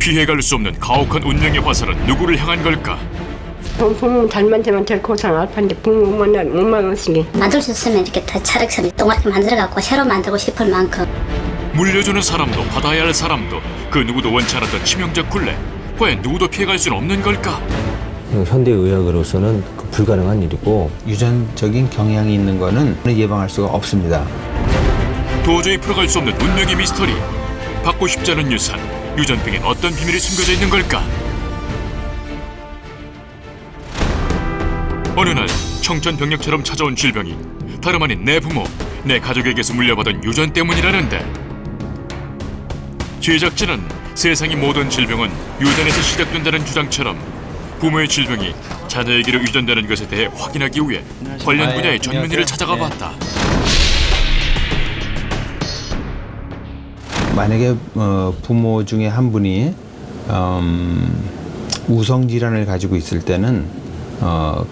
피해갈 수 없는 가혹한 운명의 화살은 누구를 향한 걸까? 부모 닮한테만 제일 고생할 판데 부모만 못만원씩이 만들 수 있으면 이렇게 다 차례차례 동그랗게 만들어갖고 새로 만들고 싶을 만큼. 물려주는 사람도 받아야 할 사람도 그 누구도 원치 않았던 치명적 굴레. 과연 누구도 피해갈 수는 없는 걸까? 현대의학으로서는 불가능한 일이고 유전적인 경향이 있는 거는 예방할 수가 없습니다. 도저히 풀어갈 수 없는 운명의 미스터리. 받고 싶지 않은 유산. 유전병엔 어떤 비밀이 숨겨져 있는 걸까? 어느 날 청천벽력처럼 찾아온 질병이 다름 아닌 내 부모, 내 가족에게서 물려받은 유전 때문이라는데, 제작진은 세상의 모든 질병은 유전에서 시작된다는 주장처럼 부모의 질병이 자녀에게로 유전되는 것에 대해 확인하기 위해 관련 분야의 전문의를 찾아가 봤다. 만약에 부모 중에 한 분이 우성 질환을 가지고 있을 때는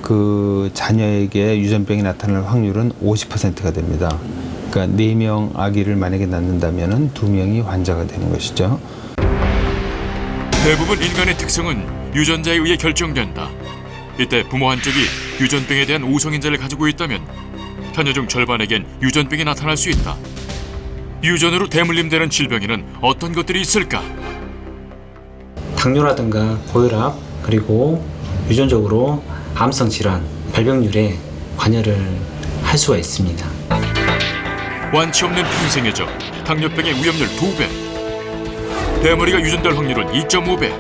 그 자녀에게 유전병이 나타날 확률은 50%가 됩니다. 그러니까 4명 아기를 만약에 낳는다면 2명이 환자가 되는 것이죠. 대부분 인간의 특성은 유전자에 의해 결정된다. 이때 부모 한쪽이 유전병에 대한 우성인자를 가지고 있다면 자녀 중 절반에겐 유전병이 나타날 수 있다. 유전으로 대물림되는 질병에는 어떤 것들이 있을까? 당뇨라든가 고혈압, 그리고 유전적으로 암성 질환, 발병률에 관여를 할 수가 있습니다. 완치 없는 평생의 적, 당뇨병의 위험률 2배. 대머리가 유전될 확률은 2.5배.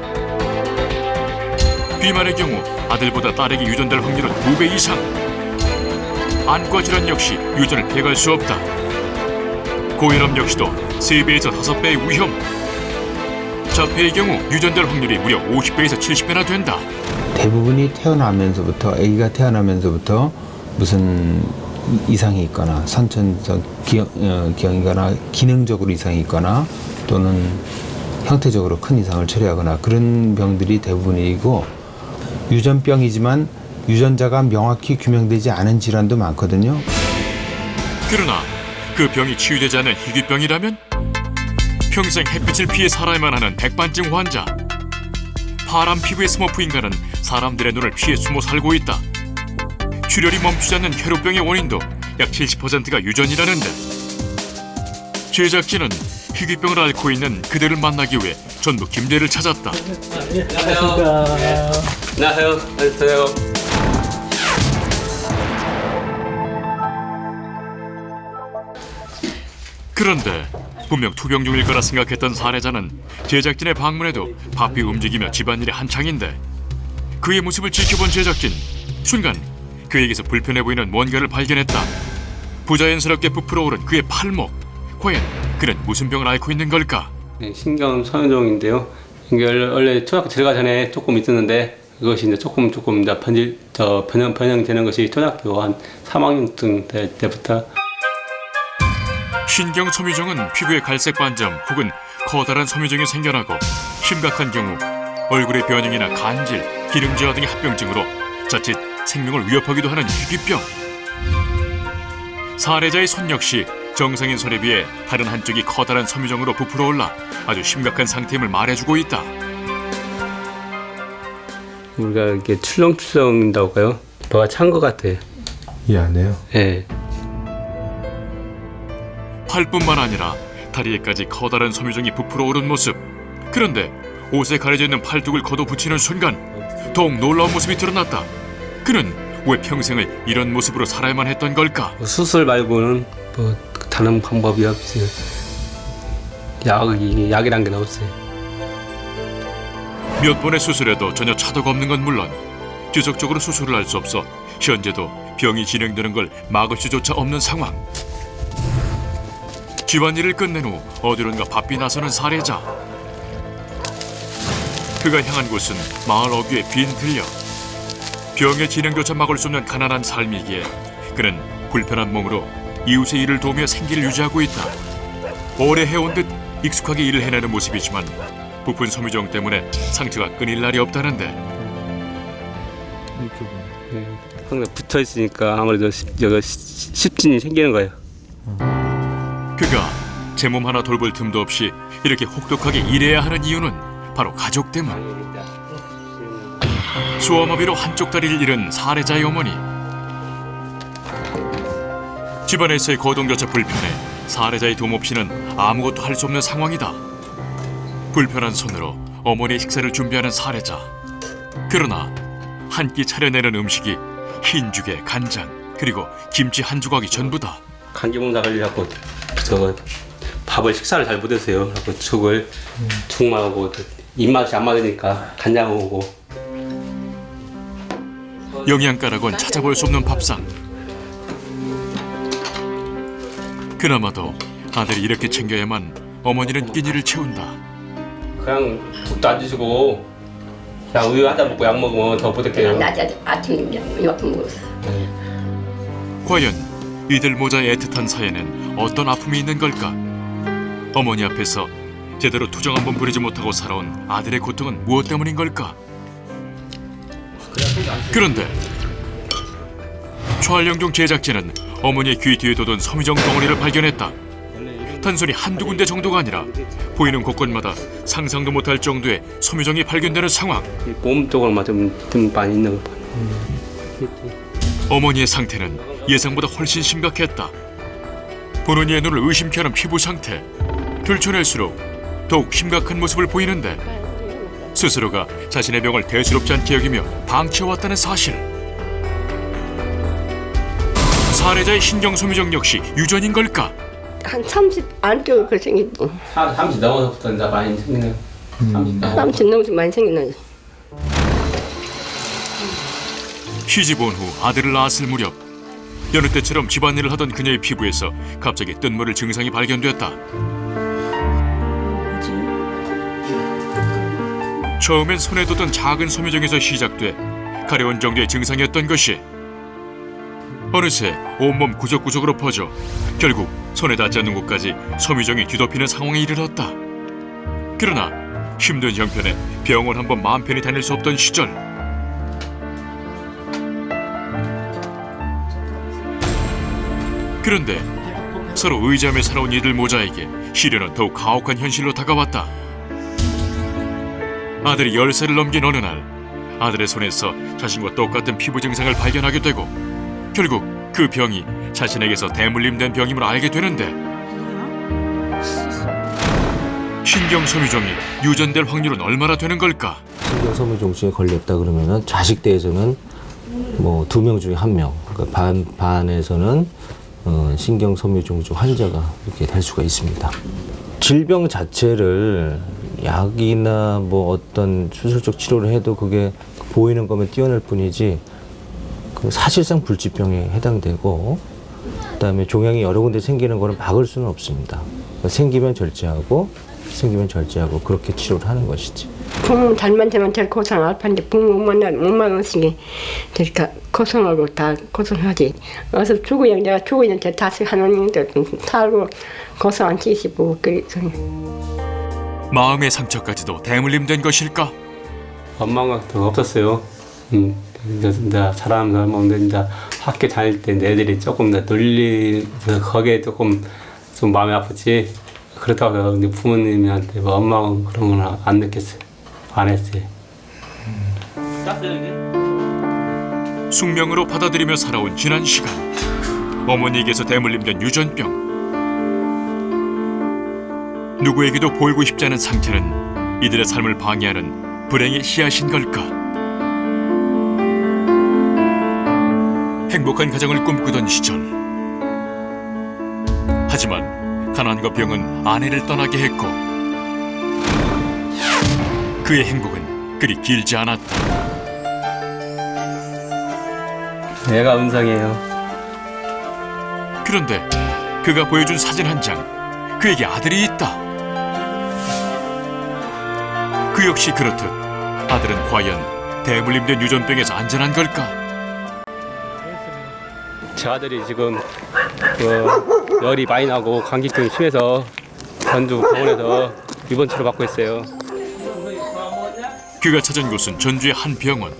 비만의 경우 아들보다 딸에게 유전될 확률은 2배 이상. 안과 질환 역시 유전을 피해갈 수 없다. 고혈압 역시도 3배에서 5배의 위험. 자폐의 경우 유전될 확률이 무려 50배에서 70배나 된다. 대부분이 태어나면서부터, 아기가 태어나면서부터 무슨 이상이 있거나 선천적 기형이거나 기능적으로 이상이 있거나 또는 형태적으로 큰 이상을 초래하거나 그런 병들이 대부분이고, 유전병이지만 유전자가 명확히 규명되지 않은 질환도 많거든요. 그러나 그 병이 치유되지 않은 희귀병이라면 평생 햇빛을 피해 살아야만 하는 백반증 환자. 파란 피부의 스머프 인간은 사람들의 눈을 피해 숨어 살고 있다. 출혈이 멈추지 않는 혈우병의 원인도 약 70%가 유전이라는데, 제작진은 희귀병을 앓고 있는 그들을 만나기 위해 전북 김대를 찾았다. 안녕하세요. 안녕하세요. 그런데 분명 투병 중일 거라 생각했던 사례자는 제작진의 방문에도 바삐 움직이며 집안일이 한창인데, 그의 모습을 지켜본 제작진, 순간 그에게서 불편해 보이는 뭔가를 발견했다. 부자연스럽게 부풀어 오른 그의 팔목. 과연 그는 무슨 병을 앓고 있는 걸까? 네, 신경 선호종인데요. 이게 원래 초등학교 들어가기 전에 조금 있었는데 그것이 이제 조금 이제 변형되는 것이 초등학교 한 3학년쯤 될 때부터. 신경 섬유종은 피부에 갈색 반점 혹은 커다란 섬유종이 생겨나고, 심각한 경우 얼굴의 변형이나 간질, 기능저하 등의 합병증으로 자칫 생명을 위협하기도 하는 희귀병. 사례자의 손 역시 정상인 손에 비해 다른 한쪽이 커다란 섬유종으로 부풀어 올라 아주 심각한 상태임을 말해주고 있다. 우리가 이렇게 출렁출렁인다고 할까요? 뭐가 찬 것 같아요. 미안해요. 예. 팔뿐만 아니라 다리에까지 커다란 섬유종이 부풀어 오른 모습. 그런데 옷에 가려져 있는 팔뚝을 걷어붙이는 순간 더욱 놀라운 모습이 드러났다. 그는 왜 평생을 이런 모습으로 살아야만 했던 걸까? 수술 말고는 뭐 다른 방법이 없어요. 약이란 게 없어요. 몇 번의 수술에도 전혀 차도가 없는 건 물론 지속적으로 수술을 할 수 없어 현재도 병이 진행되는 걸 막을 수조차 없는 상황. 집안일을 끝낸 후 어디론가 바삐 나서는 사례자. 그가 향한 곳은 마을 어귀의 빈 들녘. 병의 진행조차 막을 수 없는 가난한 삶이기에 그는 불편한 몸으로 이웃의 일을 도우며 생기를 유지하고 있다. 오래 해온 듯 익숙하게 일을 해내는 모습이지만 부푼 섬유종 때문에 상처가 끊일 날이 없다는데, 예. 항상 붙어 있으니까 아무래도 십진이 생기는 거예요. 그가 제 몸 하나 돌볼 틈도 없이 이렇게 혹독하게 일해야 하는 이유는 바로 가족 때문. 수어마비로 한쪽 다리를 잃은 살해자의 어머니. 집안에서의 거동조차 불편해 살해자의 도움 없이는 아무것도 할 수 없는 상황이다. 불편한 손으로 어머니의 식사를 준비하는 살해자. 그러나 한 끼 차려내는 음식이 흰죽에 간장 그리고 김치 한 조각이 전부다. 감기몸살 걸려갖고 저 밥을 식사를 잘 못했어요. 그래서 죽을 죽만 하고 입맛이 안 맞으니까 간장 오고. 영양가락은 찾아볼 수 없는 밥상. 그나마도 아들이 이렇게 챙겨야만 어머니는 끼니를 채운다. 그냥 국도 안 드시고 그냥 우유 한 잔 먹고 약 먹으면 더 부득해요. 낮에 아침에 이만큼 먹었어. 과연 이들 모자의 애틋한 사연엔 어떤 아픔이 있는 걸까? 어머니 앞에서 제대로 투정 한번 부리지 못하고 살아온 아들의 고통은 무엇 때문인 걸까? 그런데 촬영 제작진은 어머니의 귀 뒤에 돋은 서미정 덩어리를 발견했다. 단순히 한두 군데 정도가 아니라 보이는 곳곳마다 상상도 못할 정도의 서미정이 발견되는 상황. 몸 쪽으로만 좀 많이 있는 거. 어머니의 상태는 예상보다 훨씬 심각했다. 보는 이의 눈을 의심케 하는 피부 상태. 들춰낼수록 더욱 심각한 모습을 보이는데 스스로가 자신의 병을 대수롭지 않게 여기며 방치해왔다는 사실. 살해자의 신경소미정 역시 유전인 걸까? 한 30 안쪽에 그 생겼지. 30 넘어서부터 이제 많이 생기네요. 30 넘어서 많이 생겼네. 시집 온 후 아들을 낳았을 무렵 여느 때처럼 집안일을 하던 그녀의 피부에서 갑자기 뜬모를 증상이 발견됐다. 처음엔 손에 뒀던 작은 소미정에서 시작돼 가려운 정도의 증상이었던 것이 어느새 온몸 구석구석으로 퍼져 결국 손에 닿지 않는 곳까지 소미정이 뒤덮이는 상황에 이르렀다. 그러나 힘든 형편에 병원 한번 마음 편히 다닐 수 없던 시절 그런데 서로 의지하며 살아온 이들 모자에게 시련은 더욱 가혹한 현실로 다가왔다. 아들이 10살을 넘긴 어느 날 아들의 손에서 자신과 똑같은 피부 증상을 발견하게 되고 결국 그 병이 자신에게서 대물림된 병임을 알게 되는데 신경소미종이 유전될 확률은 얼마나 되는 걸까? 신경소미종증에 걸렸다 그러면은 자식대에서는 뭐 2명 중에 1명, 그러니까 반에서는 신경소미종증 환자가 이렇게 될 수가 있습니다. 질병 자체를 약이나 뭐 어떤 수술적 치료를 해도 그게 보이는 거면 뛰어날 뿐이지 그 사실상 불치병에 해당되고 그다음에 종양이 여러 군데 생기는 거는 막을 수는 없습니다. 그러니까 생기면 절제하고 그렇게 치료를 하는 것이지. 부모 잘만 되면 제일 고생할 판데 부모 못 만나시니 그러니까 고생하고 다 고생하지. 어서 죽어야 내가 죽었는데 다시 하나님들 살고 고생한 70고 그래서 마음의 상처까지도 대물림된 것일까? 엄마가 더 없었어요. 이제 사람들 먹는데 이제 학교 다닐 때 애들이 조금 더 놀리서 거기에 조금 좀 마음이 아프지. 그렇다고 해서 근데 부모님한테 뭐 엄마는 그런 건 안 느꼈어요. 안 했어요. 숙명으로 받아들이며 살아온 지난 시간 어머니에게서 대물림된 유전병 누구에게도 보이고 싶지 않은 상태는 이들의 삶을 방해하는 불행의 씨앗인 걸까? 행복한 가정을 꿈꾸던 시절 하지만 가난과 병은 아내를 떠나게 했고 그의 행복은 그리 길지 않았다. 내가 은상이에요. 그런데 그가 보여준 사진 한 장 그에게 아들이 있다. 그 역시 그렇듯 아들은 과연 대물림된 유전병에서 안전한 걸까? 제 아들이 지금 열이 많이 나고 감기증이 심해서 전주 병원에서 입원 치료 받고 있어요. 그가 찾은 곳은 전주의 한 병원.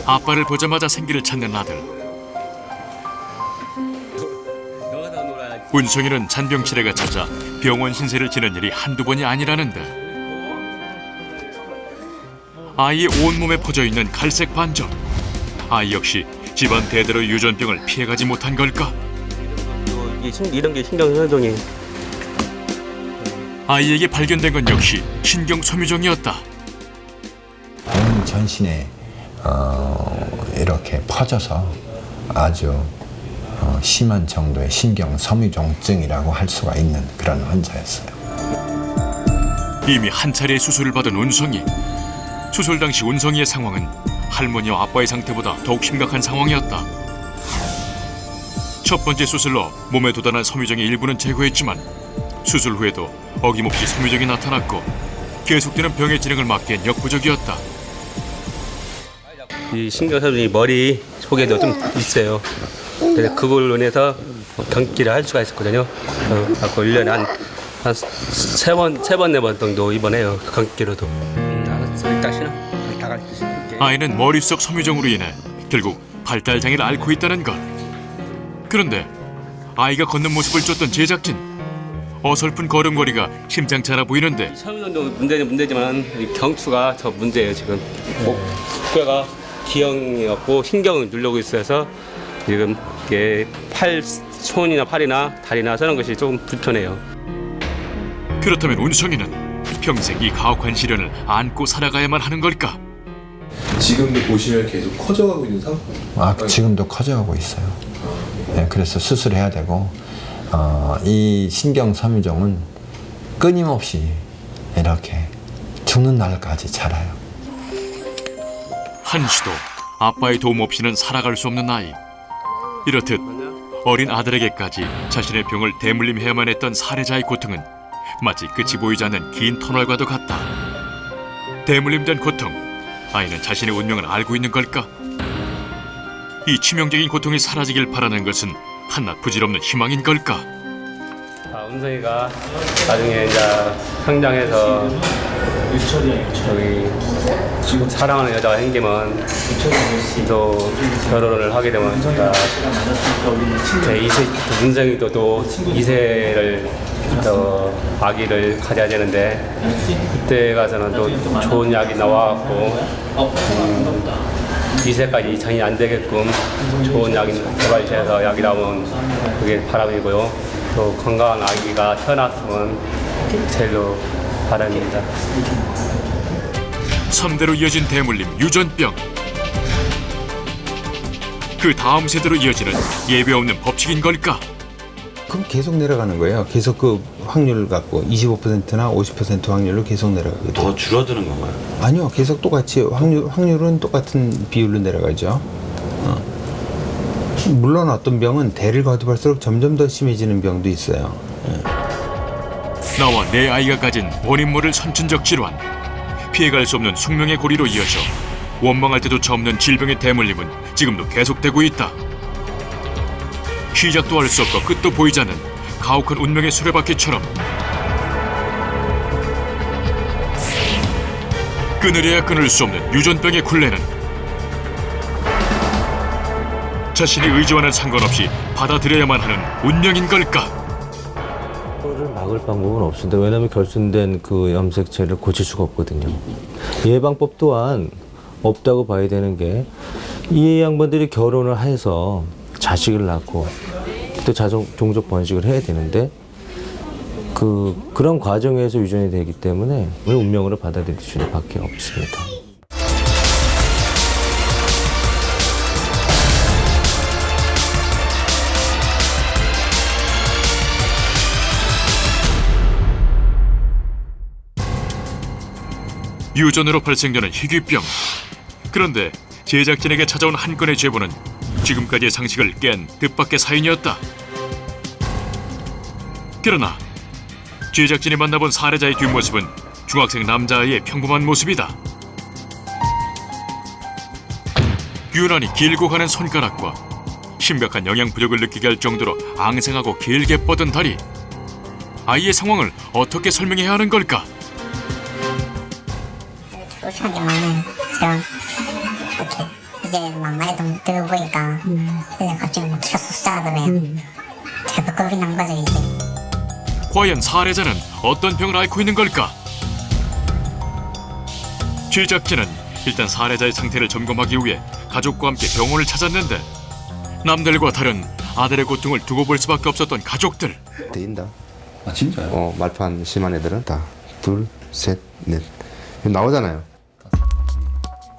아빠를 보자마자 생기를 찾는 아들. 운송이는 잔병치레가 찾아 병원 신세를 지는 일이 한두 번이 아니라는데 아이의 온몸에 퍼져 있는 갈색 반점. 아이 역시 집안 대대로 유전병을 피해가지 못한 걸까? 이런 게 신경소미종이. 아이에게 발견된 건 역시 신경소미종이었다. 온 전신에 이렇게 퍼져서 아주 심한 정도의 신경섬유종증이라고 할 수가 있는 그런 환자였어요. 이미 한 차례 수술을 받은 운성이. 수술 당시 운성이의 상황은 할머니와 아빠의 상태보다 더욱 심각한 상황이었다. 첫 번째 수술로 몸에 도달한 섬유종의 일부는 제거했지만 수술 후에도 어김없이 섬유종이 나타났고 계속되는 병의 진행을 막기엔 역부족이었다. 이 신경소미종이 머리 속에도 좀 있어요. 그래서 그걸로 인해서 경기를 할 수가 있었거든요. 그래서 1년에 한 세 번, 네 번 정도 입원해요. 경기로도. 아이는 머릿속 섬유종으로 인해 결국 발달 장애를 앓고 있다는 것. 그런데 아이가 걷는 모습을 쫓던 제작진. 어설픈 걸음걸이가 심상치 않아 보이는데 섬유종도 문제는 문제지만 이 경추가 저 문제예요 지금. 목뼈가 기형이었고 신경을 누르고 있어서 지금 이게 손이나 팔이나 다리나 서는 것이 조금 불편해요. 그렇다면 운성이는 평생 이 가혹한 시련을 안고 살아가야만 하는 걸까? 지금도 보시면 계속 커져가고 있는 상황? 지금도 커져가고 있어요. 네, 그래서 수술해야 되고 이 신경섬유종은 끊임없이 이렇게 죽는 날까지 자라요. 한시도 아빠의 도움 없이는 살아갈 수 없는 아이. 이렇듯 어린 아들에게까지 자신의 병을 대물림해야만 했던 살해자의 고통은 마치 끝이 보이지 않는 긴 터널과도 같다. 대물림된 고통, 아이는 자신의 운명을 알고 있는 걸까? 이 치명적인 고통이 사라지길 바라는 것은 한낱 부질없는 희망인 걸까? 운성이가 나중에 이제 성장해서 저기 사랑하는 여자가 생기면 또 결혼을 하게 되면 운성이도 또 2세를 아기를 가져야 되는데 그때 가서는 또 좋은 약이 나와갖고 2세까지 전이 안 되게끔 좋은 약이 개발돼서 약이 나오면 그게 바람이고요. 또 건강한 아기가 태어났으면 제일로 바람입니다. 3대로 이어진 대물림 유전병. 그 다음 세대로 이어지는 예외 없는 법칙인 걸까? 그럼 계속 내려가는 거예요. 계속 그 확률을 갖고 25%나 50% 확률로 계속 내려가게 돼요. 더 줄어드는 건가요? 아니요, 계속 똑같이 확률은 똑같은 비율로 내려가죠. 물론 어떤 병은 대를 거듭할수록 점점 더 심해지는 병도 있어요. 나와 내 아이가 가진 원인 모를 선천적 질환. 피해갈 수 없는 숙명의 고리로 이어져 원망할 때조차 없는 질병의 대물림은 지금도 계속되고 있다. 시작도 할 수 없고 끝도 보이지 않는 가혹한 운명의 수레바퀴처럼 끊으려야 끊을 수 없는 유전병의 굴레는 자신의 의지와는 상관없이 받아들여야만 하는 운명인 걸까? 그거를 막을 방법은 없습니다. 왜냐하면 결손된 그 염색체를 고칠 수가 없거든요. 예방법 또한 없다고 봐야 되는 게 이 양반들이 결혼을 해서 자식을 낳고 또 종족 번식을 해야 되는데 그런 과정에서 유전이 되기 때문에 운명으로 받아들일 수밖에 없습니다. 유전으로 발생되는 희귀병. 그런데 제작진에게 찾아온 한 건의 제보는 지금까지의 상식을 깬 뜻밖의 사연이었다. 그러나 제작진이 만나본 살해자의 뒷모습은 중학생 남자아이의 평범한 모습이다. 유난히 길고 가는 손가락과 심각한 영양 부족을 느끼게 할 정도로 앙생하고 길게 뻗은 다리. 아이의 상황을 어떻게 설명해야 하는 걸까? 쫓아가면은 제가 이렇게 이제 막 많이 들어보니까 그냥 갑자기 막 튀어서 쏘자더래요. 제가 겁이 난 거죠 이제. 과연 살해자는 어떤 병을 앓고 있는 걸까? 제작진은 일단 살해자의 상태를 점검하기 위해 가족과 함께 병원을 찾았는데 남들과 다른 아들의 고통을 두고 볼 수밖에 없었던 가족들. 대인다. 아 진짜요? 말판 심한 애들은 다 둘, 셋, 넷 나오잖아요.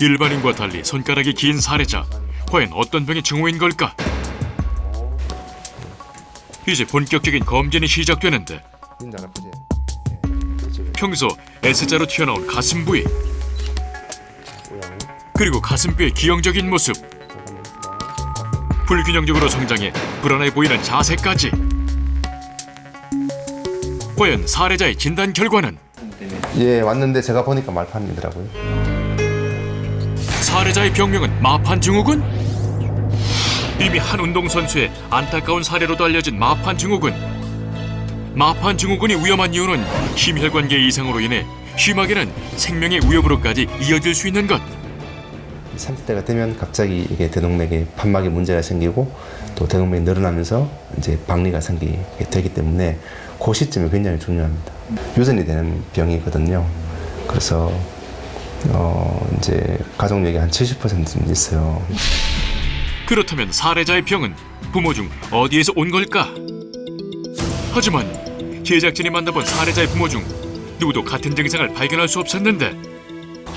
일반인과 달리 손가락이 긴 살해자. 과연 어떤 병의 증후인 걸까? 이제 본격적인 검진이 시작되는데 인자 아프지? 평소 S자로 튀어나온 가슴 부위 그리고 가슴뼈의 기형적인 모습 불균형적으로 성장해 불안해 보이는 자세까지 과연 살해자의 진단 결과는? 예, 왔는데 제가 보니까 말판이더라고요. 살해자의 병명은 마판 증후군? 이미 한 운동선수의 안타까운 사례로도 알려진 마판 증후군. 마판 증후군이 위험한 이유는 심혈관계 이상으로 인해 심하게는 생명의 위협으로까지 이어질 수 있는 것. 30대가 되면 갑자기 이게 대동맥에 판막에 문제가 생기고 또 대동맥이 늘어나면서 이제 박리가 생기게 되기 때문에 그 시점이 굉장히 중요합니다. 유전이 되는 병이거든요. 그래서 이제 가족력이 한 70%는 있어요. 그렇다면 살해자의 병은 부모 중 어디에서 온 걸까? 하지만 제작진이 만나본 살해자의 부모 중 누구도 같은 증상을 발견할 수 없었는데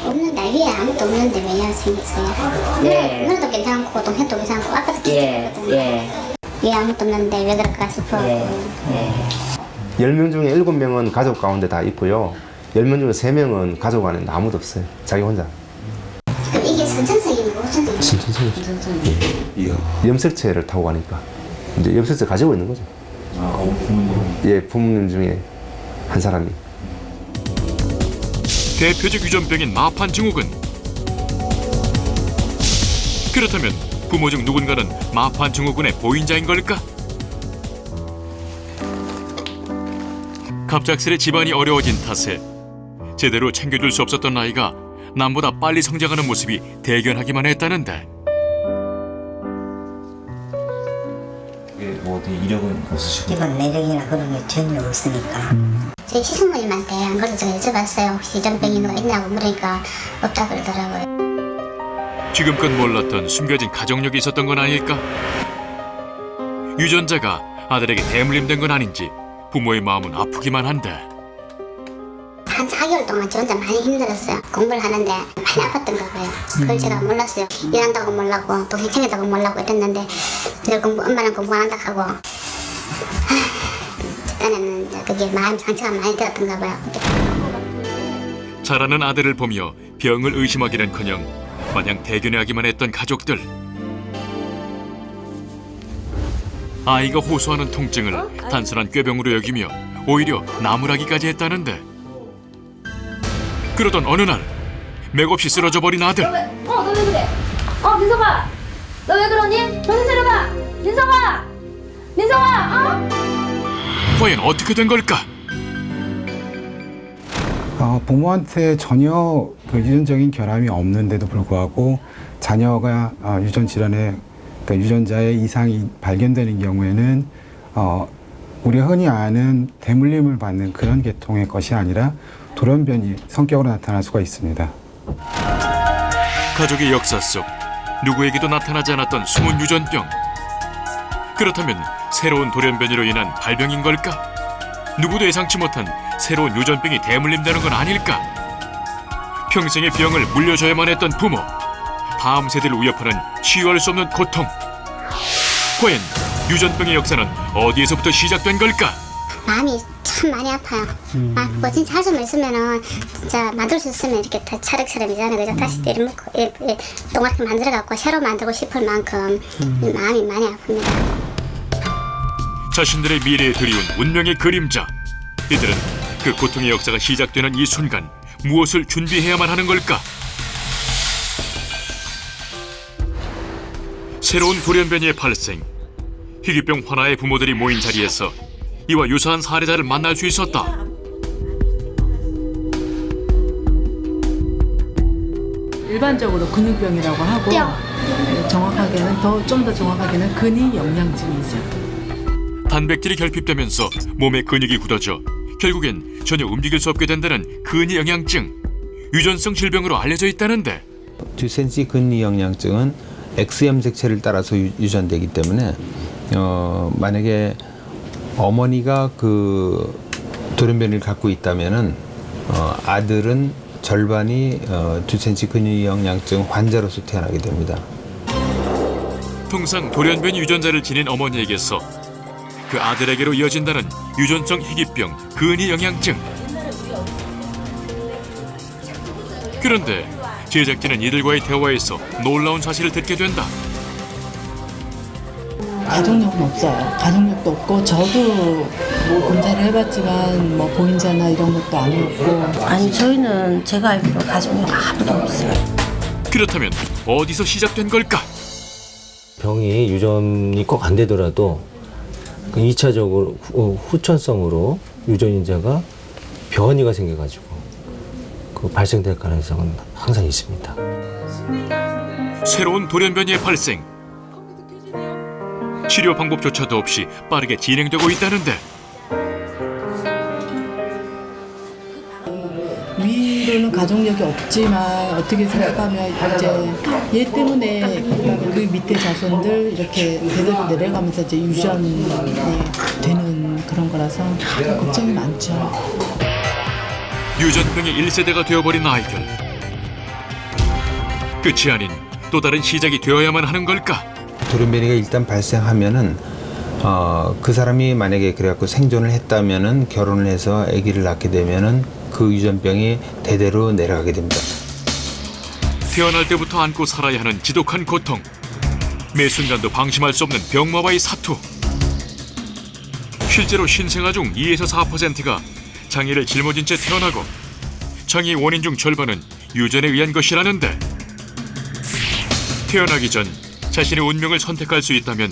없는데 위에 아무도 없는데 왜 생겼어요? 누나도 괜찮고 동생도 괜찮고 아빠도 괜찮거든요. 위에 아무도 없는데 왜 그럴까 싶어요. 10명 중에 7명은 가족 가운데 다 있고요. 10명 중에 3명은 가족 안에 아무도 없어요. 자기 혼자. 그럼 이게 선천성이고 후천성이고? 선천성이죠. 염색체를 타고 가니까 이제 염색체 가지고 있는 거죠. 예, 부모님 중에 한 사람이. 대표적 유전병인 마판 증후군. 그렇다면 부모 중 누군가는 마판 증후군의 보인자인 걸까? 갑작스레 집안이 어려워진 탓에 제대로 챙겨줄 수 없었던 아이가 남보다 빨리 성장하는 모습이 대견하기만 했다는데 뭐 어디 이력은 없으시고? 이건 내력이나 그런 게 전혀 없으니까. 저희 시숙모님한테 안 그래도 여쭤봤어요. 혹시 유전병이 누가 있냐고 물으니까 없다 그러더라고요. 지금껏 몰랐던 숨겨진 가족력이 있었던 건 아닐까? 유전자가 아들에게 대물림된 건 아닌지 부모의 마음은 아프기만 한데 한 4개월 동안 저 혼자 많이 힘들었어요. 공부를 하는데 많이 아팠던가 봐요. 그걸 제가 몰랐어요. 일한다고 몰랐고 동생 챙긴다고 몰랐고 이랬는데 늘 엄마는 공부 안 한다고 하고 그때는 이제 그게 마음 상처가 많이 들었던가 봐요. 자라는 아들을 보며 병을 의심하기는커녕 마냥 대견해하기만 했던 가족들. 아이가 호소하는 통증을 단순한 꾀병으로 여기며 오히려 나무라기까지 했다는데 그러던 어느 날 맥없이 쓰러져 버린 아들. 너 왜 그래? 민성아, 너 왜 그러니? 정신 차려봐, 민성아, 과연 어떻게 된 걸까? 부모한테 전혀 그 유전적인 결함이 없는데도 불구하고 자녀가 유전 질환에 그러니까 유전자의 이상이 발견되는 경우에는 우리가 흔히 아는 대물림을 받는 그런 계통의 것이 아니라 돌연변이 성격으로 나타날 수가 있습니다. 가족의 역사 속 누구에게도 나타나지 않았던 숨은 유전병. 그렇다면 새로운 돌연변이로 인한 발병인 걸까? 누구도 예상치 못한 새로운 유전병이 대물림되는 건 아닐까? 평생의 병을 물려줘야만 했던 부모. 다음 세대를 위협하는 치유할 수 없는 고통. 과연 유전병의 역사는 어디에서부터 시작된 걸까? 마음이 참 많이 아파요. 아프고 진짜 할 수만 있으면은 진짜 만들 수 있으면 이렇게 다 차례차례 이잖아요. 그래서 다시 때려 먹고 동그랗게 만들어갖고 새로 만들고 싶을 만큼 마음이 많이 아픕니다. 자신들의 미래에 드리운 운명의 그림자. 이들은 그 고통의 역사가 시작되는 이 순간 무엇을 준비해야만 하는 걸까? 새로운 돌연변이의 발생. 희귀병 환아의 부모들이 모인 자리에서 이와 유사한 살해자를 만날 수 있었다. 일반적으로 근육병이라고 하고 정확하게는 좀 더 정확하게는 근위 영양증이죠. 단백질이 결핍되면서 몸의 근육이 굳어져 결국엔 전혀 움직일 수 없게 된다는 근위 영양증. 유전성 질병으로 알려져 있다는데 듀센시 근위 영양증은 X 염색체를 따라서 유전되기 때문에 만약에 어머니가 그 돌연변이를 갖고 있다면은 아들은 절반이 듀센시 근위 영양증 환자로서 태어나게 됩니다. 통상 돌연변이 유전자를 지닌 어머니에게서 그 아들에게로 이어진다는 유전성 희귀병 근위 영양증. 그런데 제작진은 이들과의 대화에서 놀라운 사실을 듣게 된다. 가족력은 없어요. 가족력도 없고 저도 뭐 검사를 해봤지만 뭐 보인자나 이런 것도 아니었고. 아니 저희는 제가 알기로 가족력 아무도 없어요. 그렇다면 어디서 시작된 걸까? 병이 유전이 꼭 안 되더라도 2차적으로 후천성으로 유전인자가 변이가 생겨가지고 그 발생될 가능성은 항상 있습니다. 새로운 돌연변이의 발생. 치료 방법조차도 없이 빠르게 진행되고 있다는데 위로는 가족력이 없지만 어떻게 생각하면 이제 얘 때문에 그 밑에 자손들 이렇게 대대로 내려가면서 이제 유전이 되는 그런 거라서 걱정이 많죠. 유전병의 1세대가 되어버린 아이들. 끝이 아닌 또 다른 시작이 되어야만 하는 걸까? 돌연변이가 일단 발생하면은 그 사람이 만약에 그래갖고 생존을 했다면은 결혼을 해서 아기를 낳게 되면은 그 유전병이 대대로 내려가게 됩니다. 태어날 때부터 안고 살아야 하는 지독한 고통. 매 순간도 방심할 수 없는 병마와의 사투. 실제로 신생아 중 2에서 4%가 장애를 짊어진 채 태어나고 장애 원인 중 절반은 유전에 의한 것이라는데 태어나기 전 자신의 운명을 선택할 수 있다면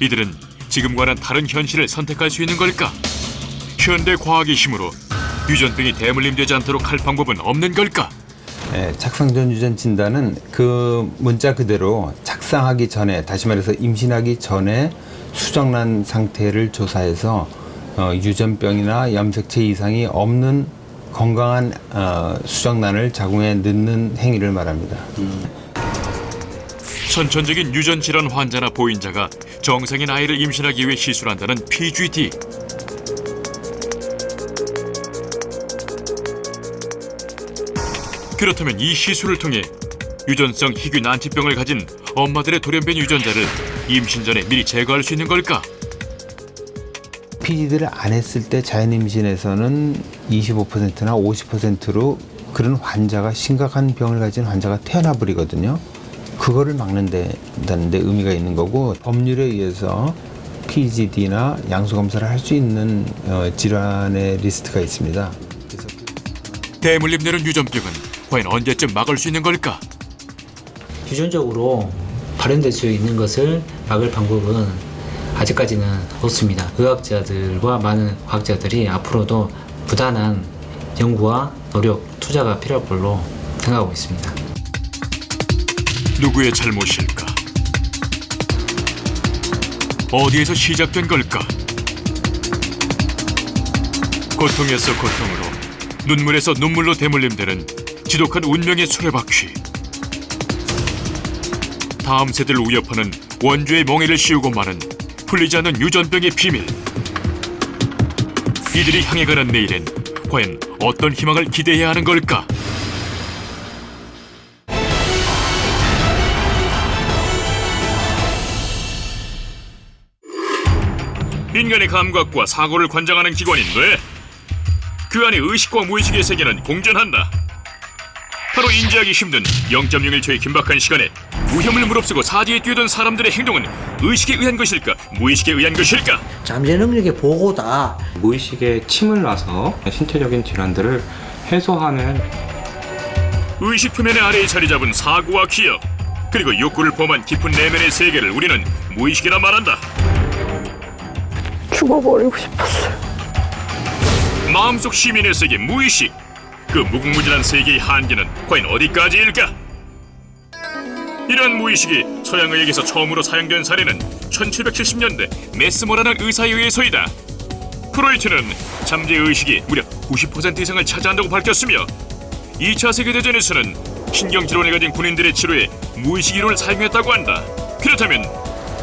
이들은 지금과는 다른 현실을 선택할 수 있는 걸까? 현대 과학의 힘으로 유전병이 대물림되지 않도록 할 방법은 없는 걸까? 착상 전 유전 진단은 그 문자 그대로 착상하기 전에, 다시 말해서 임신하기 전에 수정란 상태를 조사해서 유전병이나 염색체 이상이 없는 건강한 수정란을 자궁에 넣는 행위를 말합니다. 선천적인 유전 질환 환자나 보인자가 정상인 아이를 임신하기 위해 시술을 한다는 PGD. 그렇다면 이 시술을 통해 유전성 희귀 난치병을 가진 엄마들의 돌연변이 유전자를 임신 전에 미리 제거할 수 있는 걸까? PGD를 안 했을 때 자연 임신에서는 25%나 50%로 그런 환자가, 심각한 병을 가진 환자가 태어나 버리거든요. 그거를 막는다는 데 의미가 있는 거고, 법률에 의해서 PGD나 양수 검사를 할 수 있는 질환의 리스트가 있습니다. 대물림되는 유전병은 과연 언제쯤 막을 수 있는 걸까? 유전적으로 발현될 수 있는 것을 막을 방법은 아직까지는 없습니다. 의학자들과 많은 과학자들이 앞으로도 부단한 연구와 노력, 투자가 필요할 걸로 생각하고 있습니다. 누구의 잘못일까? 어디에서 시작된 걸까? 고통에서 고통으로, 눈물에서 눈물로 대물림되는 지독한 운명의 수레바퀴. 다음 세대를 위협하는 원주의 멍에를 씌우고 마는 풀리지 않는 유전병의 비밀. 이들이 향해 가는 내일엔 과연 어떤 희망을 기대해야 하는 걸까? 인간의 감각과 사고를 관장하는 기관인 뇌. 그 안에 의식과 무의식의 세계는 공존한다. 바로 인지하기 힘든 0.01초의 긴박한 시간에 무혐을 무릅쓰고 사지에 뛰어든 사람들의 행동은 의식에 의한 것일까, 무의식에 의한 것일까? 잠재 능력의 보고다. 무의식에 침을 놔서 신체적인 질환들을 해소하는 의식 표면의 아래에 자리 잡은 사고와 기억, 그리고 욕구를 포함한 깊은 내면의 세계를 우리는 무의식이라 말한다. 죽어버리고 싶었어요. 마음속 시민의 세계 무의식. 그 무궁무진한 세계의 한계는 과연 어디까지일까? 이러한 무의식이 서양의학에서 처음으로 사용된 사례는 1770년대 메스머라는 의사에 의해서이다. 프로이트는 잠재의식이 무려 90% 이상을 차지한다고 밝혔으며 2차 세계대전에서는 신경질환을 가진 군인들의 치료에 무의식 이론을 사용했다고 한다. 그렇다면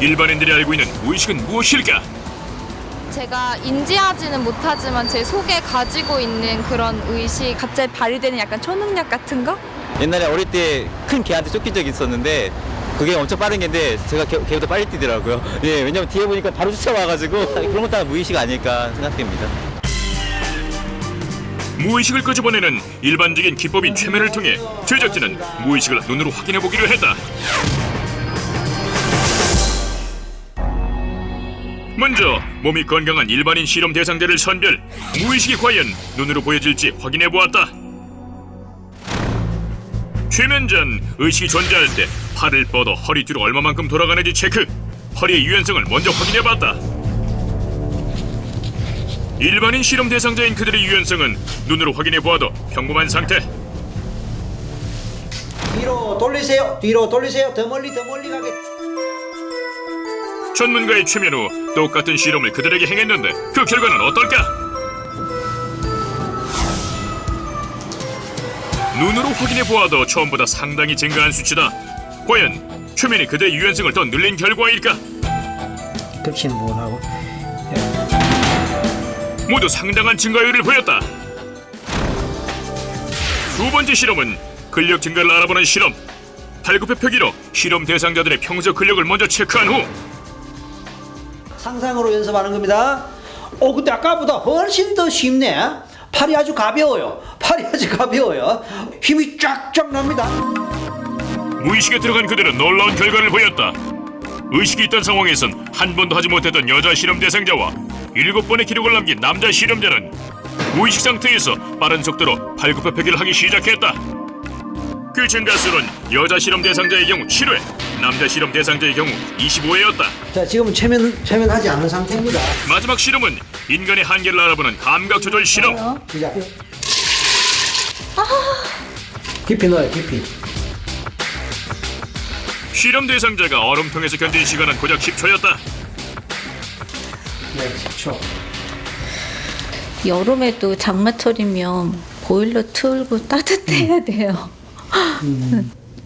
일반인들이 알고 있는 무의식은 무엇일까? 제가 인지하지는 못하지만 제 속에 가지고 있는 그런 의식, 갑자기 발휘되는 약간 초능력 같은 거? 옛날에 어릴 때 큰 개한테 쫓긴 적이 있었는데 그게 엄청 빠른 개인데 제가 걔보다 빨리 뛰더라고요. 예, 왜냐면 뒤에 보니까 바로 쫓아와가지고 그런 것도 다 무의식 아닐까 생각됩니다. 무의식을 끄집어내는 일반적인 기법인 최면을 통해 제작진은 무의식을 눈으로 확인해보기로 했다. 먼저 몸이 건강한 일반인 실험 대상자를 선별, 무의식이 과연 눈으로 보여질지 확인해보았다. 최면 전 의식이 존재할 때 팔을 뻗어 허리 뒤로 얼마만큼 돌아가는지 체크, 허리의 유연성을 먼저 확인해봤다. 일반인 실험 대상자인 그들의 유연성은 눈으로 확인해보아도 평범한 상태. 뒤로 돌리세요. 뒤로 돌리세요. 더 멀리 가게. 전문가의 최면 후 똑같은 실험을 그들에게 행했는데 그 결과는 어떨까? 눈으로 확인해보아도 처음보다 상당히 증가한 수치다. 과연 최면이 그들의 유연성을 더 늘린 결과일까? 겹치는 부분하고 모두 상당한 증가율을 보였다. 두 번째 실험은 근력 증가를 알아보는 실험. 팔굽혀 펴기로 실험 대상자들의 평소 근력을 먼저 체크한 후 상상으로 연습하는 겁니다. 근데 아까보다 훨씬 더 쉽네. 팔이 아주 가벼워요. 힘이 쫙쫙 납니다. 무의식에 들어간 그들은 놀라운 결과를 보였다. 의식이 있던 상황에선 한 번도 하지 못했던 여자 실험 대상자와 7번의 기록을 남긴 남자 실험자는 무의식 상태에서 빠른 속도로 팔굽혀 펴기를 하기 시작했다. 그 증가수는 여자 실험 대상자의 경우 7회, 남자 실험 대상자의 경우 25회였다. 자, 지금은 최면하지 않은 상태입니다. 마지막 실험은 인간의 한계를 알아보는 감각 조절 실험. 시작. 깊이 넣어요, 깊이. 실험 대상자가 얼음통에서 견딘 시간은 고작 10초였다. 네, 10초. 여름에도 장마철이면 보일러 틀고 따뜻해야 돼요.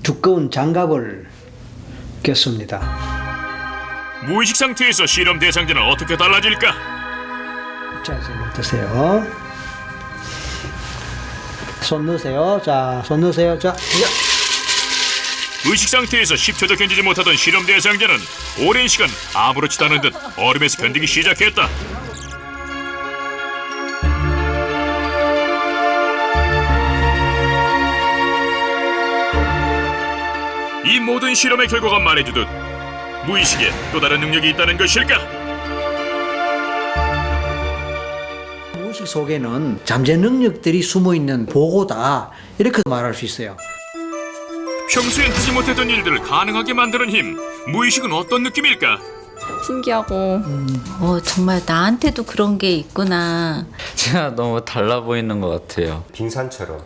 두꺼운 장갑을 꼈습니다. 무의식 상태에서 실험 대상자는 어떻게 달라질까? 자, 이제 드세요. 손 넣으세요. 자, 손 넣으세요. 자. 의식 상태에서 10초도 견디지 못하던 실험 대상자는 오랜 시간 아무렇지도 않은 듯 얼음에서 견디기 시작했다. 이 모든 실험의 결과가 말해주듯 무의식에 또 다른 능력이 있다는 것일까? 무의식 속에는 잠재 능력들이 숨어있는 보고다. 이렇게 말할 수 있어요. 평소엔 하지 못했던 일들을 가능하게 만드는 힘, 무의식은 어떤 느낌일까? 신기하고 정말 나한테도 그런 게 있구나. 제가 너무 달라 보이는 것 같아요. 빙산처럼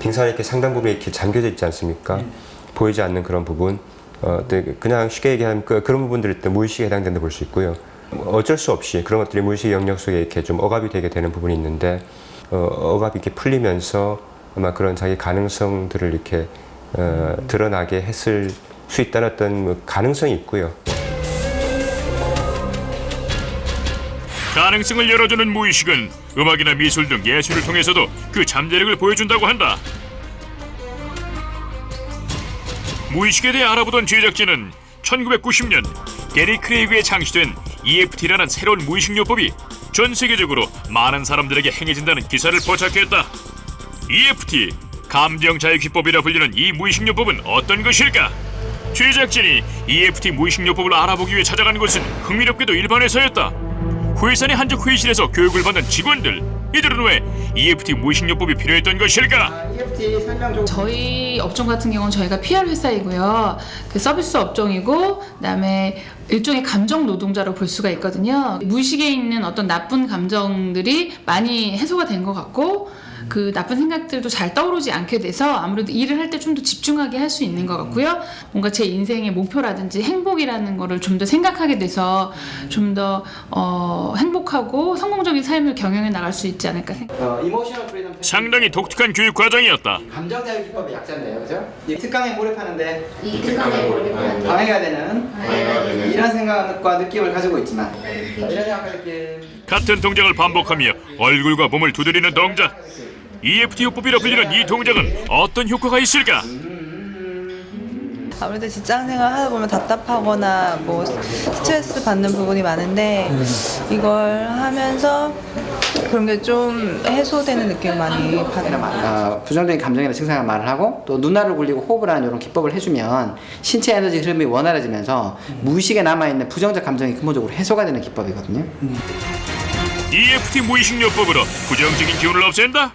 빙산에 이렇게 상당 부분이 이렇게 잠겨져 있지 않습니까? 보이지 않는 그런 부분, 그냥 쉽게 얘기하면 그런 부분들일 때 무의식에 해당된다 볼 수 있고요. 어쩔 수 없이 그런 것들이 무의식 영역 속에 이렇게 좀 억압이 되게 되는 부분이 있는데 억압이 이렇게 풀리면서 아마 그런 자기 가능성들을 이렇게 드러나게 했을 수 있다는 어떤 가능성이 있고요. 가능성을 열어주는 무의식은 음악이나 미술 등 예술을 통해서도 그 잠재력을 보여준다고 한다. 무의식에 대해 알아보던 제작진은 1990년 게리 크레이그에 창시된 EFT라는 새로운 무의식요법이 전 세계적으로 많은 사람들에게 행해진다는 기사를 포착했다. EFT, 감정자유기법이라 불리는 이 무의식요법은 어떤 것일까? 제작진이 EFT 무의식요법을 알아보기 위해 찾아간 곳은 흥미롭게도 일반회사였다. 회사 내 한적 회의실에서 교육을 받는 직원들, 이들은 왜 EFT 무의식요법이 필요했던 것일까? 저희 업종 같은 경우는 저희가 PR 회사이고요. 그 서비스 업종이고, 그다음에 일종의 감정 노동자로 볼 수가 있거든요. 무의식에 있는 어떤 나쁜 감정들이 많이 해소가 된 것 같고, 그 나쁜 생각들도 잘 떠오르지 않게 돼서 아무래도 일을 할 때 좀 더 집중하게 할 수 있는 것 같고요. 뭔가 제 인생의 목표라든지 행복이라는 거를 좀 더 생각하게 돼서 좀 더 행복하고 성공적인 삶을 경영해 나갈 수 있지 않을까 생각합니다. 상당히 독특한 교육 과정이었다. 감정자유 기법의 약자인데요, 그죠? 이 특강에 몰입하는데 이 특강에 몰입하는데 방해가 되는 이런 생각과 느낌을 가지고 있지만 이런 생각과 느낌. 같은 동작을 반복하며 얼굴과 몸을 두드리는 동작. EFT 요법이라 불리는 이 동작은 어떤 효과가 있을까? 아무래도 직장생활 하다 보면 답답하거나 뭐 스트레스 받는 부분이 많은데 이걸 하면서 그런 게 좀 해소되는 느낌을 많이 받아요. 부정적인 감정이나 증상을 말을 하고 또 눈알을 굴리고 호흡을 하는 이런 기법을 해주면 신체 에너지 흐름이 원활해지면서 무의식에 남아있는 부정적 감정이 근본적으로 해소가 되는 기법이거든요. EFT 무의식 요법으로 부정적인 기운을 없앤다?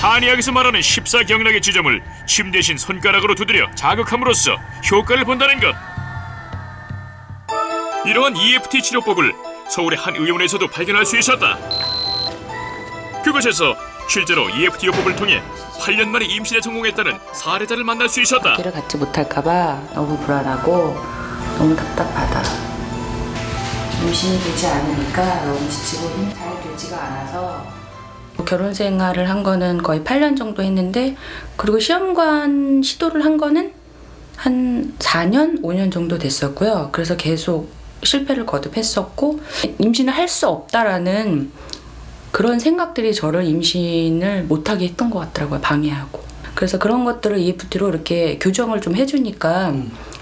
한의학에서 말하는 14경락의 지점을 침 대신 손가락으로 두드려 자극함으로써 효과를 본다는 것. 이러한 EFT 치료법을 서울의 한 의원에서도 발견할 수 있었다. 그곳에서 실제로 EFT 요법을 통해 8년 만에 임신에 성공했다는 사례자를 만날 수 있었다. 길을 갖지 못할까봐 너무 불안하고 너무 답답하다. 임신이 되지 않으니까 너무 지치고 힘이 잘 들지가 않아서 결혼 생활을 한 거는 거의 8년 정도 했는데 그리고 시험관 시도를 한 거는 한 4년, 5년 정도 됐었고요. 그래서 계속 실패를 거듭했었고 임신을 할 수 없다라는 그런 생각들이 저를 임신을 못하게 했던 것 같더라고요. 방해하고. 그래서 그런 것들을 EFT로 이렇게 교정을 좀 해주니까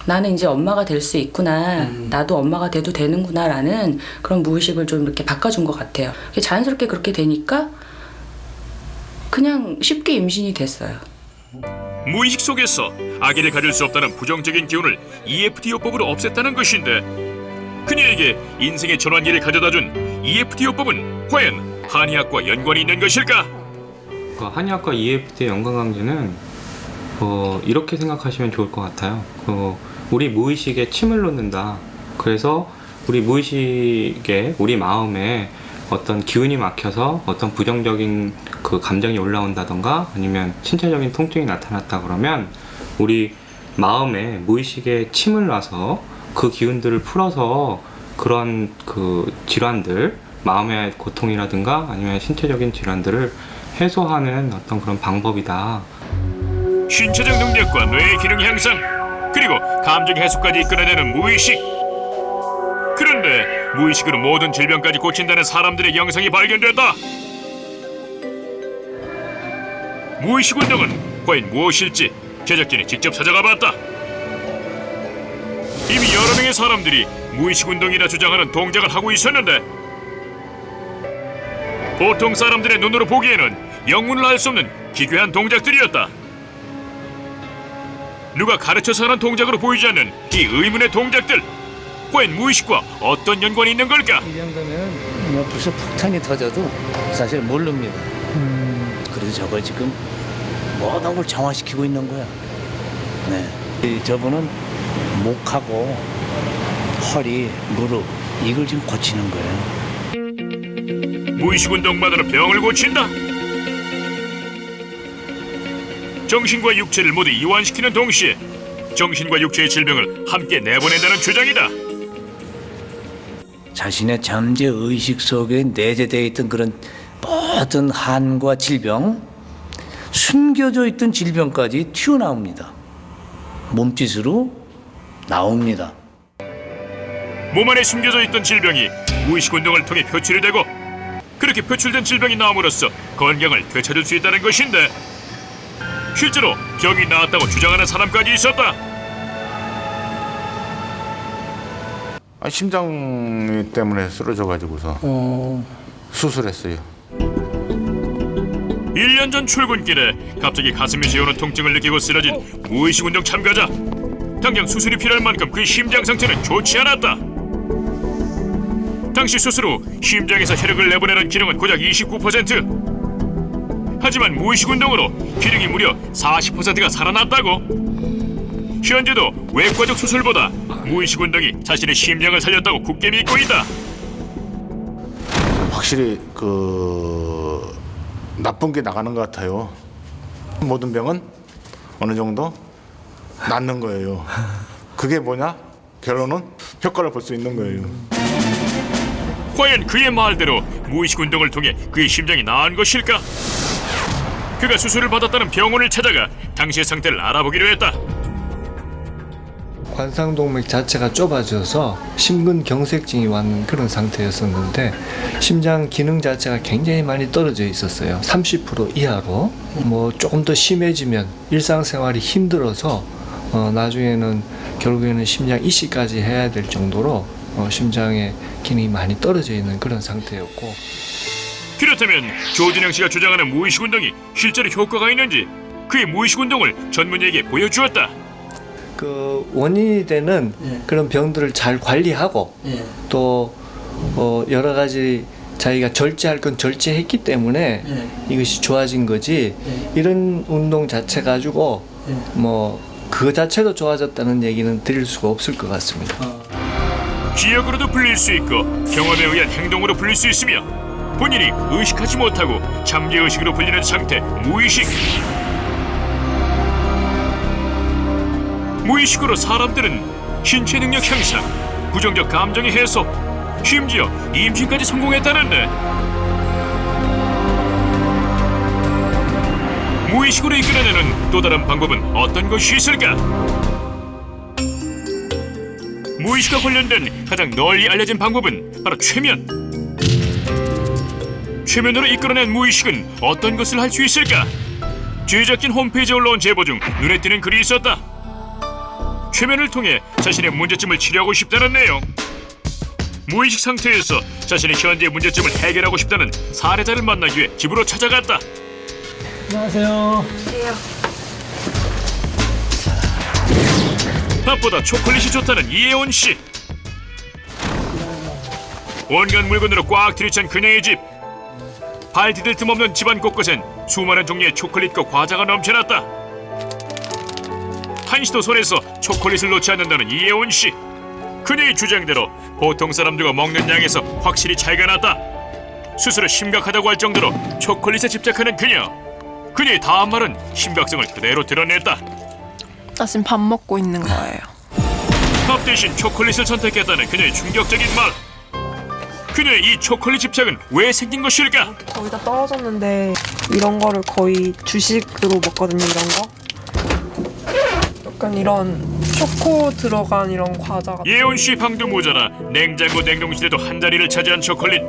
나는 이제 엄마가 될 수 있구나. 나도 엄마가 돼도 되는구나 라는 그런 무의식을 좀 이렇게 바꿔준 것 같아요. 자연스럽게 그렇게 되니까 그냥 쉽게 임신이 됐어요. 무의식 속에서 아기를 가질 수 없다는 부정적인 기운을 EFT 요법으로 없앴다는 것인데 그녀에게 인생의 전환기를 가져다준 EFT 요법은 과연 한의학과 연관이 있는 것일까? 한의학과 EFT의 연관관계는 이렇게 생각하시면 좋을 것 같아요. 우리 무의식에 침을 놓는다. 그래서 우리 무의식에 우리 마음에 어떤 기운이 막혀서 어떤 부정적인 그 감정이 올라온다던가 아니면 신체적인 통증이 나타났다 그러면 우리 마음에 무의식에 침을 놔서 그 기운들을 풀어서 그런 그 질환들 마음의 고통이라든가 아니면 신체적인 질환들을 해소하는 어떤 그런 방법이다. 신체적 능력과 뇌의 기능 향상 그리고 감정 해소까지 이끌어내는 무의식. 그런데 무의식으로 모든 질병까지 고친다는 사람들의 영상이 발견됐다. 무의식 운동은 과연 무엇일지 제작진이 직접 찾아가 봤다. 이미 여러 명의 사람들이 무의식 운동이라 주장하는 동작을 하고 있었는데 보통 사람들의 눈으로 보기에는 영문을 알 수 없는 기괴한 동작들이었다. 누가 가르쳐서 하는 동작으로 보이지 않는 이 의문의 동작들 과연 무의식과 어떤 연관이 있는 걸까? 이 정도면 벌써 폭탄이 터져도 사실 모릅니다. 그래서 저걸 지금 모든 걸 정화시키고 있는 거야. 네. 저분은 목하고 허리, 무릎 이걸 지금 고치는 거예요. 무의식 운동만으로 병을 고친다? 정신과 육체를 모두 이완시키는 동시에 정신과 육체의 질병을 함께 내보낸다는 주장이다. 자신의 잠재 의식 속에 내재되어 있던 그런 모든 한과 질병, 숨겨져 있던 질병까지 튀어나옵니다. 몸짓으로 나옵니다. 몸 안에 숨겨져 있던 질병이 무의식 운동을 통해 표출이 되고 그렇게 표출된 질병이 나옴으로써 건강을 되찾을 수 있다는 것인데 실제로 병이 나았다고 주장하는 사람까지 있었다. 심장 때문에 쓰러져가지고서 수술했어요. 1년 전 출근길에 갑자기 가슴이 새우는 통증을 느끼고 쓰러진 무의식 운동 참가자. 당장 수술이 필요할 만큼 그의 심장 상태는 좋지 않았다. 당시 수술 후 심장에서 혈액을 내보내는 기능은 고작 29%. 하지만 무의식 운동으로 기능이 무려 40%가 살아났다고. 현재도 외과적 수술보다 무의식 운동이 자신의 심장을 살렸다고 굳게 믿고 있다. 확실히 그 나쁜 게 나가는 것 같아요. 모든 병은 어느 정도 낫는 거예요. 그게 뭐냐? 결론은 효과를 볼 수 있는 거예요. 과연 그의 말대로 무의식 운동을 통해 그의 심장이 나은 것일까? 그가 수술을 받았다는 병원을 찾아가 당시의 상태를 알아보기로 했다. 관상동맥 자체가 좁아져서 심근경색증이 왔는 그런 상태였었는데 심장 기능 자체가 굉장히 많이 떨어져 있었어요. 30% 이하로. 조금 더 심해지면 일상생활이 힘들어서 나중에는 결국에는 심장 이식까지 해야 될 정도로 심장의 기능이 많이 떨어져 있는 그런 상태였고. 그렇다면 조진영 씨가 주장하는 무의식 운동이 실제로 효과가 있는지 그의 무의식 운동을 전문의에게 보여주었다. 그 원인이 되는 그런 병들을 잘 관리하고 또 여러 가지 자기가 절제할 건 절제했기 때문에 이것이 좋아진 거지 이런 운동 자체 가지고 그 자체도 좋아졌다는 얘기는 드릴 수가 없을 것 같습니다. 기억으로도 불릴 수 있고 경험에 의한 행동으로 불릴 수 있으며 본인이 의식하지 못하고 잠재의식으로 불리는 상태 무의식. 무의식으로 사람들은 신체 능력 향상, 부정적 감정의 해소, 심지어 임신까지 성공했다는데 무의식으로 이끌어내는 또 다른 방법은 어떤 것이 있을까? 무의식과 관련된 가장 널리 알려진 방법은 바로 최면. 최면으로 이끌어낸 무의식은 어떤 것을 할 수 있을까? 제작진 홈페이지에 올라온 제보 중 눈에 띄는 글이 있었다. 최면을 통해 자신의 문제점을 치료하고 싶다는 내용. 무의식 상태에서 자신의 현재의 문제점을 해결하고 싶다는 사례자를 만나기 위해 집으로 찾아갔다. 안녕하세요. 밥보다 초콜릿이 좋다는 이혜원 씨. 온갖 물건으로 꽉 들이찬 그녀의 집. 발 디딜 틈 없는 집안 곳곳엔 수많은 종류의 초콜릿과 과자가 넘쳐났다. 한시도 손에서 초콜릿을 놓지 않는다는 이혜원 씨. 그녀의 주장대로 보통 사람들과 먹는 양에서 확실히 차이가 났다. 스스로 심각하다고 할 정도로 초콜릿에 집착하는 그녀. 그녀의 다음 말은 심각성을 그대로 드러냈다. 나 지금 밥 먹고 있는 거예요. 밥 대신 초콜릿을 선택했다는 그녀의 충격적인 말. 그녀의 이 초콜릿 집착은 왜 생긴 것일까? 거의 다 떨어졌는데 이런 거를 거의 주식으로 먹거든요. 이런 거. 약간 이런 초코 들어간 이런 과자. 예원 씨 방도 모자라 냉장고 냉동실에도 한 자리를 차지한 초콜릿.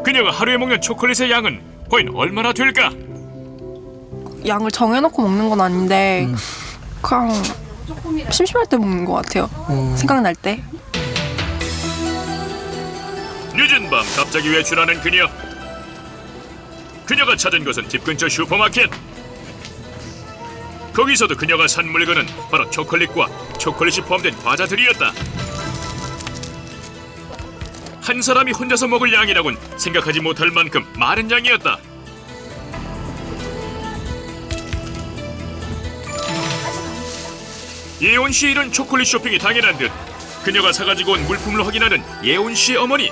그녀가 하루에 먹는 초콜릿의 양은 과연 얼마나 될까? 양을 정해놓고 먹는 건 아닌데 그냥 심심할 때 먹는 것 같아요. 생각날 때. 늦은 밤 갑자기 외출하는 그녀. 그녀가 찾은 곳은 집 근처 슈퍼마켓. 거기서도 그녀가 산 물건은 바로 초콜릿과 초콜릿이 포함된 과자들이었다. 한 사람이 혼자서 먹을 양이라곤 생각하지 못할 만큼 많은 양이었다. 예원 씨의 이런 초콜릿 쇼핑이 당연한 듯 그녀가 사가지고 온 물품을 확인하는 예원 씨의 어머니.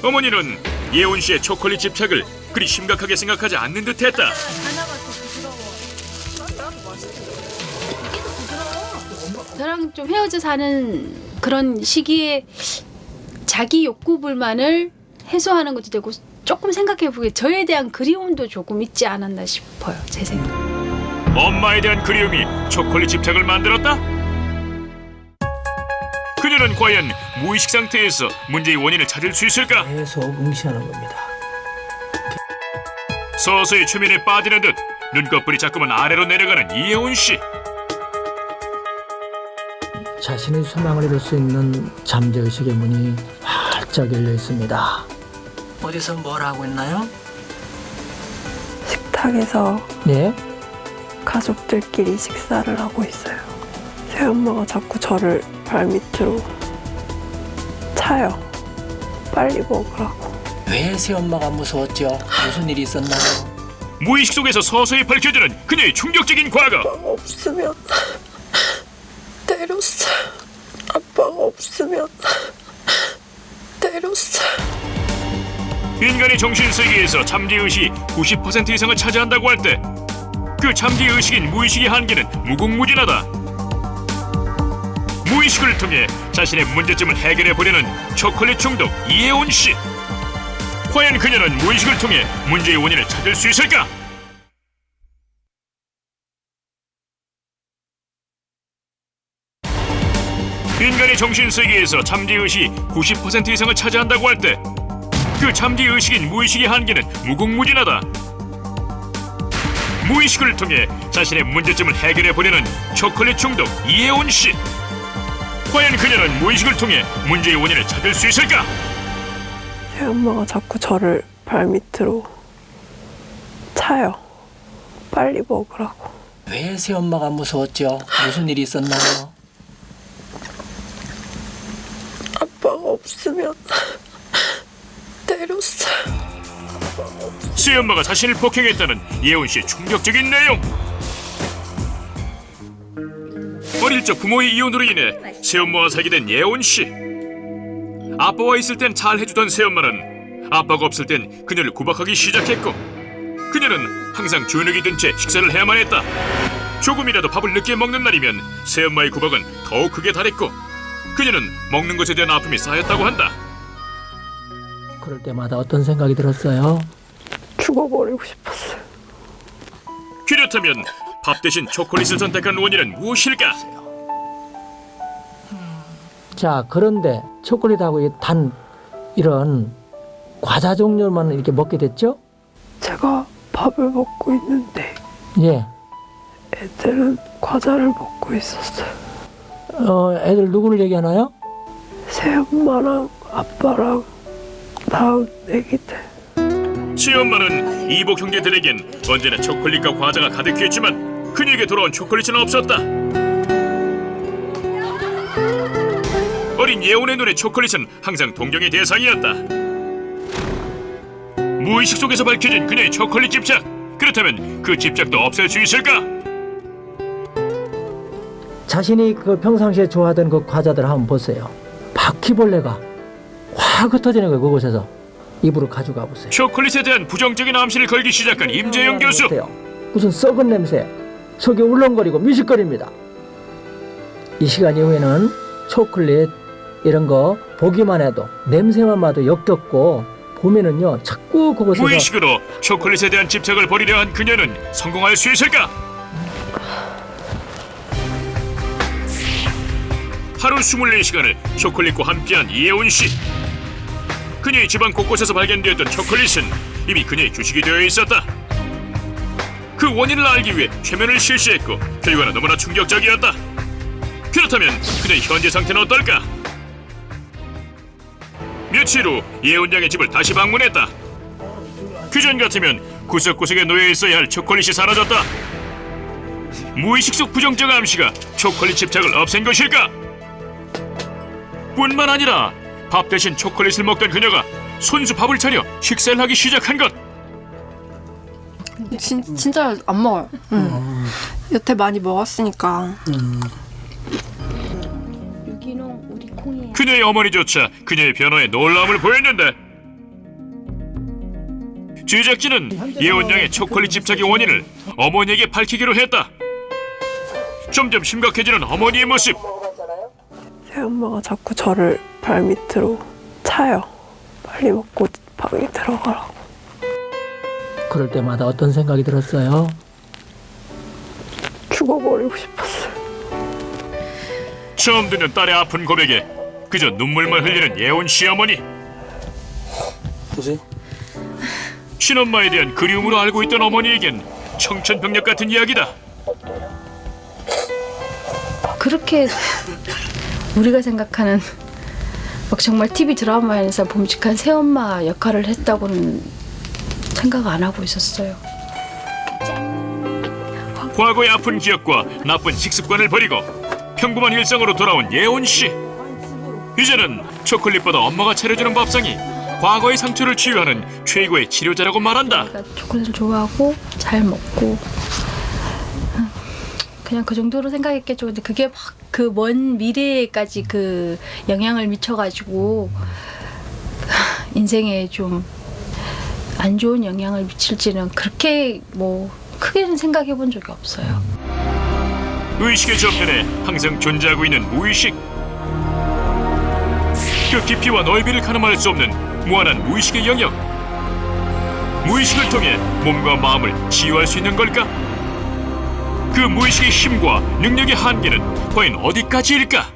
어머니는 예원 씨의 초콜릿 집착을 그리 심각하게 생각하지 않는 듯했다. 저랑 좀 헤어져 사는 그런 시기에 자기 욕구 불만을 해소하는 것도 되고 조금 생각해보게 저에 대한 그리움도 조금 있지 않았나 싶어요. 제 생각. 엄마에 대한 그리움이 초콜릿 집착을 만들었다? 그녀는 과연 무의식 상태에서 문제의 원인을 찾을 수 있을까? 계속 응시하는 겁니다. 서서히 최면에 빠지는 듯 눈꺼풀이 자꾸만 아래로 내려가는 이혜원 씨. 자신의 소망을 이룰 수 있는 잠재의식의 문이 활짝 열려 있습니다. 어디서 뭘 하고 있나요? 식탁에서 네? 가족들끼리 식사를 하고 있어요. 새엄마가 자꾸 저를 발밑으로 차요. 빨리 먹으라고. 왜 새엄마가 무서웠죠? 무슨 일이 있었나요? 무의식 속에서 서서히 밝혀지는 그녀의 충격적인 과거. 없으면 때렸어요. 아빠가 없으면 때렸어요. 인간의 정신세계에서 잠재의식이 90% 이상을 차지한다고 할 때 그 잠재의식인 무의식의 한계는 무궁무진하다. 무의식을 통해 자신의 문제점을 해결해보려는 초콜릿 중독 이혜원 씨. 과연 그녀는 무의식을 통해 문제의 원인을 찾을 수 있을까? 인간의 정신세계에서 잠재의식이 90% 이상을 차지한다고 할 때 그 잠재의식인 무의식의 한계는 무궁무진하다. 무의식을 통해 자신의 문제점을 해결해보려는 초콜릿 중독 이혜원 씨. 과연 그녀는 무의식을 통해 문제의 원인을 찾을 수 있을까? 새엄마가 자꾸 저를 발밑으로 차요. 빨리 먹으라고. 왜 새엄마가 무서웠죠? 무슨 일이 있었나요? 아빠가 없으면 때렸어요. 새엄마가 자신을 폭행했다는 예원 씨의 충격적인 내용. 어릴 적 부모의 이혼으로 인해 새엄마와 살게 된 예원 씨. 아빠와 있을 땐 잘 해주던 새엄마는 아빠가 없을 땐 그녀를 구박하기 시작했고, 그녀는 항상 저녁이 든 채 식사를 해야만 했다. 조금이라도 밥을 늦게 먹는 날이면 새엄마의 구박은 더욱 크게 달했고, 그녀는 먹는 것에 대한 아픔이 쌓였다고 한다. 그럴 때마다 어떤 생각이 들었어요? 죽어버리고 싶었어요. 그렇다면 밥 대신 초콜릿을 선택한 원인은 무엇일까? 자, 그런데 초콜릿하고 단 이런 과자 종류만 이렇게 먹게 됐죠? 제가 밥을 먹고 있는데 예. 애들은 과자를 먹고 있었어요. 애들 누구를 얘기하나요? 새엄마랑 아빠랑 다음 애기들. 시엄마는 이복 형제들에겐 언제나 초콜릿과 과자가 가득했지만 그녀에게 돌아온 초콜릿은 없었다. 어린 예원의 눈에 초콜릿은 항상 동경의 대상이었다. 무의식 속에서 밝혀진 그녀의 초콜릿 집착. 그렇다면 그 집착도 없앨 수 있을까? 자신이 그 평상시에 좋아하던 그 과자들 한번 보세요. 바퀴벌레가 확 흩어지는 거예요. 그곳에서 입으로 가져가 보세요. 초콜릿에 대한 부정적인 암시를 걸기 시작한 임재영 교수. 무슨 썩은 냄새, 속이 울렁거리고 미식거립니다. 이 시간 이후에는 초콜릿 이런 거 보기만 해도 냄새만 맡아도 역겹고 보면은요 자꾸 그곳에서 무의식으로 초콜릿에 대한 집착을 버리려 한 그녀는 성공할 수 있을까? 하루 24시간을 초콜릿과 함께한 이혜원 씨. 그녀의 집안 곳곳에서 발견되었던 초콜릿은 이미 그녀의 주식이 되어 있었다. 그 원인을 알기 위해 최면을 실시했고 결과는 너무나 충격적이었다. 그렇다면 그녀의 현재 상태는 어떨까? 며칠 후 예원 양의 집을 다시 방문했다. 그전 같으면 구석구석에 놓여 있어야 할 초콜릿이 사라졌다. 무의식 속 부정적 암시가 초콜릿 집착을 없앤 것일까? 뿐만 아니라 밥 대신 초콜릿을 먹던 그녀가 손수 밥을 차려 식사를 하기 시작한 것. 진짜 안 먹어요. 여태 많이 먹었으니까. 그녀의 어머니조차 그녀의 변화에 놀라움을 보였는데, 제작진은 예원 양의 초콜릿 집착의 원인을 어머니에게 밝히기로 했다. 점점 심각해지는 어머니의 모습. 새엄마가 자꾸 저를 발밑으로 차요. 빨리 먹고 방에 들어가라고. 그럴 때마다 어떤 생각이 들었어요? 죽어버리고 싶었어요. 처음 듣는 딸의 아픈 고백에 그저 눈물만 흘리는 예원 시어머니. 보세요. 친엄마에 대한 그리움으로 알고 있던 어머니에겐 청천벽력 같은 이야기다. 그렇게 우리가 생각하는 막 정말 TV 드라마에서 봄직한 새엄마 역할을 했다고는 생각 안 하고 있었어요. 과거의 아픈 기억과 나쁜 식습관을 버리고 평범한 일상으로 돌아온 예원 씨. 이제는 초콜릿보다 엄마가 차려주는 밥상이 과거의 상처를 치유하는 최고의 치료자라고 말한다. 초콜릿을 좋아하고 잘 먹고 그냥 그 정도로 생각했겠죠. 근데 그게 막 그 먼 미래에까지 그 영향을 미쳐가지고 인생에 좀 안 좋은 영향을 미칠지는 그렇게 뭐 크게는 생각해 본 적이 없어요. 의식의 저편에 항상 존재하고 있는 무의식. 그 깊이와 넓이를 가늠할 수 없는 무한한 무의식의 영역. 무의식을 통해 몸과 마음을 치유할 수 있는 걸까? 그 무의식의 힘과 능력의 한계는 과연 어디까지일까?